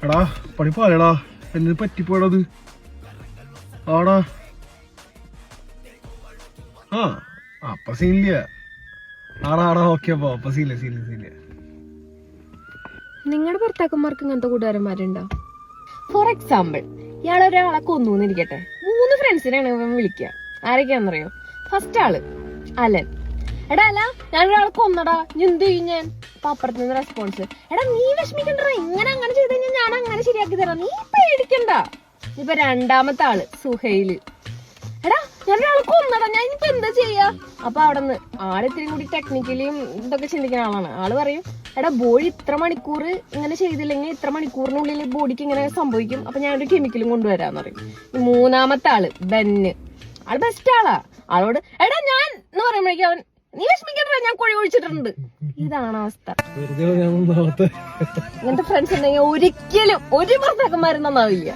എടാ പണി പറയടാ, എന്നെ പറ്റിപ്പോയടത്. ആടാ ആ അപ്പൊ സീനില്ല. ആടാ ഓക്കെ. അപ്പൊ സീനില്ല. നിങ്ങളുടെ ഭർത്താക്കന്മാർക്ക് ഇങ്ങനത്തെ കൂട്ടുകാരന്മാരുണ്ടോ? ഫോർ എക്സാമ്പിൾ, ഇയാളൊരാളെ കൊന്നൂന്നിരിക്കട്ടെ, 3 ഫ്രണ്ട്സിനെയാണ് ഇവൻ വിളിക്കുക. ആരൊക്കെയാണെന്നറിയോ? ഫസ്റ്റ് ആള് അലൻ. എടാ അല്ല, ഞാനൊരാളെ കൊന്നടാ, എന്ത് ചെയ്യും ഞാൻ? അപ്പൊ അപ്പുറത്ത് നിന്ന് റെസ്പോൺസ്, എടാ നീ വിഷമിക്കണ്ട, അങ്ങനെ ചെയ്ത് കഴിഞ്ഞാൽ ഞാൻ അങ്ങനെ ശരിയാക്കി തരാം, നീ പേടിക്കണ്ട. ഇപ്പൊ രണ്ടാമത്തെ ആള് സുഹൈല്. എടാ ഞാനൊരാളെ കൊന്നടാ, ഞാൻ ഇനിയിപ്പോ എന്താ ചെയ്യാ? അപ്പൊ അവിടെ നിന്ന് ആളിത്തിരി കൂടി ടെക്നിക്കലിയും ഇതൊക്കെ ചിന്തിക്കുന്ന ആളാണ്. ആള് പറയും, എടാ ബോഡി ഇത്ര മണിക്കൂർ ഇങ്ങനെ ചെയ്തില്ലെങ്കിൽ ഇത്ര മണിക്കൂറിനുള്ളിൽ ബോഡിക്ക് ഇങ്ങനെ സംഭവിക്കും, അപ്പൊ ഞാനൊരു കെമിക്കലും കൊണ്ടുവരാന്ന് പറയും. മൂന്നാമത്തെ ആള് ബെന്ന്. ആള് ബെസ്റ്റ് ആളാ. ആളോട് എടാ ഞാൻ എന്ന് പറയുമ്പോഴേക്കും അവൻ, നീ വിഷമിക്കണ്ട, ഞാൻ കുഴി ഒഴിച്ചിട്ടുണ്ട്. ഇതാണ് അവസ്ഥ. വെറുതെ ഇങ്ങനത്തെ ഫ്രണ്ട്സ് ഉണ്ടെങ്കിൽ ഒരിക്കലും ഒരു ഭർത്താക്കന്മാരും നന്നാവില്ല.